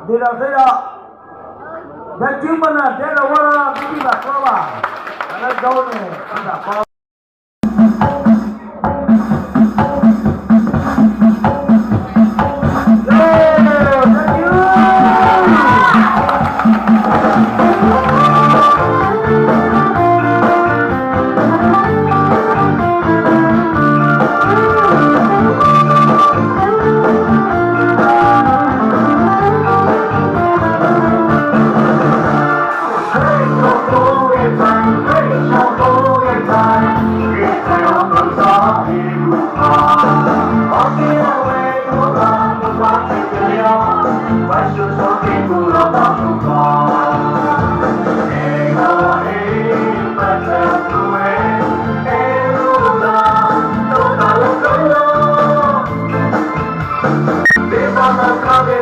Tidak tidak. Dan cuma nanti ada orang tidak keluar. Karena jauh nih tidak keluar. Di sana kabeh